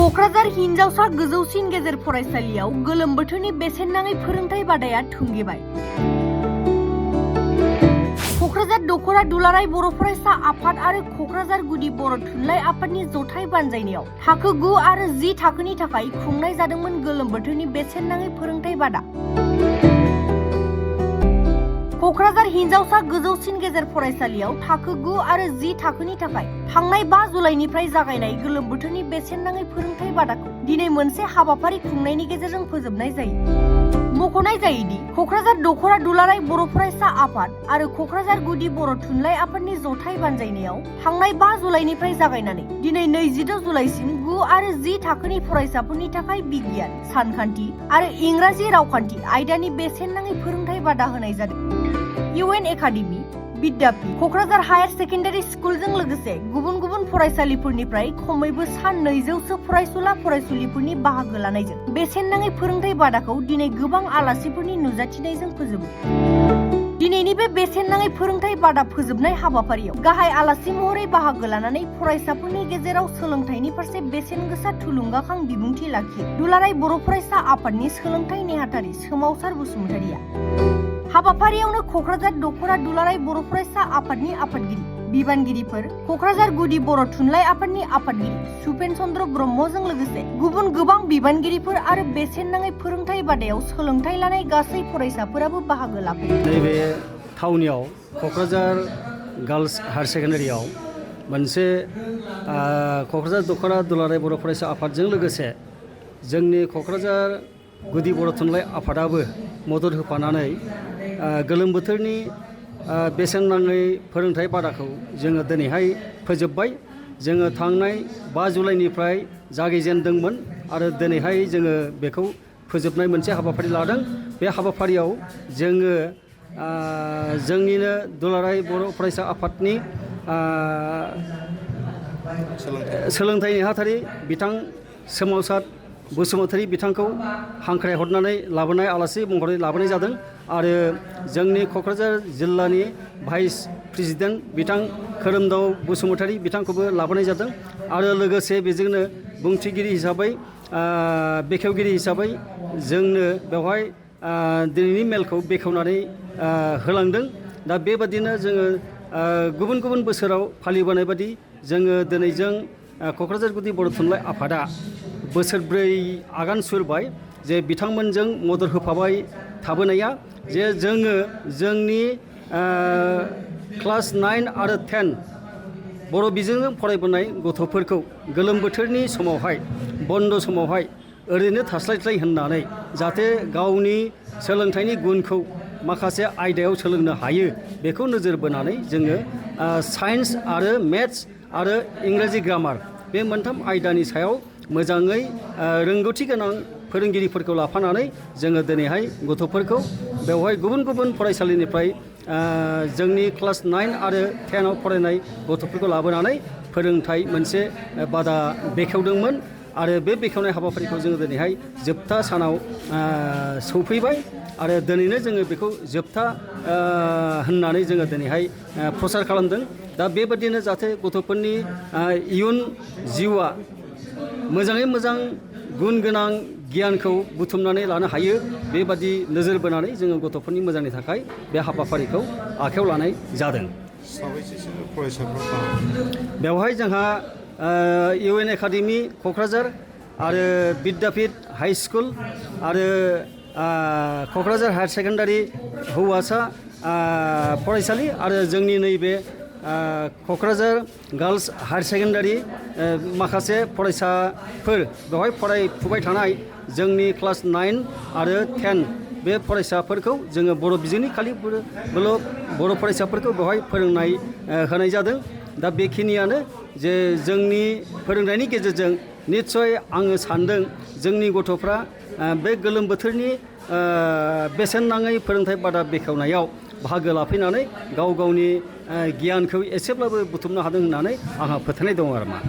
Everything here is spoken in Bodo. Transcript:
क'क्राझार हिनजावसा गोजौसिन गेजेर फरायसालियाव गोलोम बोथोरनि बेसेन नाङै फोरोंथाय बादाया थुंगेबाय। क'क्राझार दख'रा दुलाराय बर' फरायसा आफाद आरो क'क्राझार गुदि बर' थुनलाइ आफादनि जथाय बानजायनायाव थाखो 9 आरो 10 थाखोनि थाखाय खुंनाय जादोंमोन गोलोम बोथोरनि बेसेन नाङै फोरोंथाय बादा। क'क्राझार हिनजावसा गोजौसिन गेजेर फरायसालियाव थाखो 9 आरो 10 थाखोनि थाखाय थांनाय 5 जुलाइनिफ्राय जागायनाय गोलोम बोथोरनि बेसेन नाङै फोरोंथाय बादाखौ दिनै मोनसे हाबाफारि खुंनायनि गेजेरजों फोजोबनाय जायो। मख'नाय जायोदि क'क्राझार दख'रा दुलाराय बर' फरायसा आफाद आरो क'क्राझार गुदि बर' थुनलाइ आफादनि जथाय बानजायनायाव थांनाय 5 जुलाइनिफ्राय जागायनानै दिनै 26 जुलाइसिम 9 आरो 10 थाखोनि फरायसाफोरनि थाखाय बिगियान, सानखान्थि आरो इंराजि रावखान्थि आयदानि बेसेन नाङै फोरोंथाय बादा होनाय जादों। UN एकाडेमी, विद्यापीठ, क'क्राझार हायार सेकेन्डारि स्कुलजों लोगोसे गुबुन गुबुन फरायसालिफोरनिफ्राय खमैबो सा 200 फरायसुला फरायसुलिफोरनि बाहागो लानायजों बेसेन नाङै फोरोंथाय बादाखौ दिनै गोबां आलासिफोरनि नुजाथिनायजों फोजोबो। दिनैनि बे बेसेन नाङै फोरोंथाय बादा फोजोबनाय हाबाफारियाव गाहाय आलासि महरै बाहागो लानानै फरायसाफोरनि गेजेराव सोलोंथाइनि फारसे बेसेन गोसा थुलुंगाखां बिबुंथि लाखियो दुलाराय बर' फरायसा आफादनि सोलोंथाइ नेहाथारि सोमावसार बसुमतारिया। हाबाफारियावनो क'क्राझार दख'रा दुलाराय बर' फरायसा आफादनि आफादगिरि, बिबानगिरिफोर, क'क्राझार गुदि बर' थुनलाइ आफादनि आफादगिरि सुपेन चन्द्र ब्रह्मजों लोगोसे गुबुन गोबां बिबानगिरिफोर आरो बेसेन नाङै फोरोंथाय बादायाव सोलोंथाइ लानाय गासै फरायसाफोराबो बाहागो लाफैयो। नैबे थावनियाव क'क्राझार गार्लस हायार सेकेन्डारियाव मोनसे क'क्राझार दख'रा दुलाराय बर' फरायसा आफादजों लोगोसे जोंनि क'क्राझार गुदि बर' थुनलाइ आफादाबो मदद होफानानै गोलोम बोथोरनि बेसेन नाङै फोरोंथाय बादाखौ जोङो दिनैहाय फोजोबबाय। जोङो थांनाय 5 जुलाइनिफ्राय जागायजेनदोंमोन आरो दिनैहाय जोङो बेखौ फोजोबनाय मोनसे हाबाफारि लादों। बे हाबाफारियाव जोङो जोंनिनो दुलाराय बर' फरायसा आफादनि सोलोंथाइ नेहाथारि बिथां सोमावसार बसुमतारि बिथांखौ हांख्रायहरनानै लाबोनाय आलासि महरै लाबोनाय जादों आरो जोंनि क'क्राझार जिल्लानि भाइस प्रेसिडेन्ट बिथां खोरोमदाव बसुमतारि बिथांखौबो लाबोनाय जादों आरो लोगोसे बेजोंनो बुंथिगिरि हिसाबै बेखेवगिरि हिसाबै जोंनो बेवहाय दिनैनि मेलखौ बेखेवनानै होलांदों। दा बेबादिनो जोङो गुबुन गुबुन बोसोराव फालिबोनाय बादि जोङो दिनैजों क'क्राझार गुदि बर' थुनलाइ आफादा बोसोरब्रै आगान सुरबाय जे बिथांमोनजों मदद होफाबाय थाबोनाया जे जोङो जोंनि क्लास 9 आरो 10 बर' बिजोंजों फरायबोनाय गथ'फोरखौ गोलोम बोथोरनि समावहाय बन्द' समावहाय ओरैनो थास्लायस्लाय होननानै जाहाथे गावनि सोलोंथाइनि गुनखौ माखासे आयदायाव सोलोंनो हायो बेखौ नोजोर बोनानै जोङो साइन्स आरो मेथ्स आरो इंराजि ग्रामार बे मोनथाम आयदानि सायाव मोजाङै रोंगौथि गोनां फोरोंगिरिफोरखौ लाफानानै जोङो दिनैहाय गथ'फोरखौ बेवहाय गुबुन गुबुन फरायसालिनिफ्राय जोंनि क्लास 9 आरो 10 आव फरायनाय गथ'फोरखौ लाबोनानै फोरोंथाय मोनसे बादा बेखेवदोंमोन आरो बे बेखेवनाय हाबाफारिखौ जोङो दिनैहाय जोबथा सानाव सौफैबाय आरो दिनैनो जोङो बेखौ जोबथा होननानै जोङो दिनैहाय प्रसार खालामदों। दा बेबादिनो जाहाथे गथ'फोरनि इयुन जिउआ मोजाङै मोजां गुन गोनां गियानखौ बुथुमनानै लानो हायो बेबादि नोजोर बोनानै जोङो गथ'फोरनि मोजांनि थाखाय बे हाबाफारिखौ आखायाव लानाय जादों। बेवहाय जोंहा UN एकाडेमी क'क्राझार आरो विद्यापीठ हाई स्कुल आरो क'क्राझार हायार सेकेन्डारि हौवासा फरायसालि आरो जोंनि नैबे क'क्राझार गार्लस हायार सेकेन्डारि माखासे फरायसाफोर बेवहाय फरायफुबाय थानाय जोंनि क्लास 9 आरो 10 बे फरायसाफोरखौ जोङो बर' बिजोंनि खालि बर' फरायसाफोरखौ बेवहाय फोरोंनाय होनाय जादों। दा बेखिनियानो जे जोंनि फोरोंनायनि गेजेरजों निस्सय आङो सान्दों जोंनि गथ'फ्रा बे गोलोम बोथोरनि बेसेन नाङै फोरोंथाय बादा बेखेवनायाव बाहागो लाफैनानै गाव गावनि गियानखौ एसेब्लाबो बुथुमनो हादों होननानै आंहा फोथायनाय दङ आरो मा।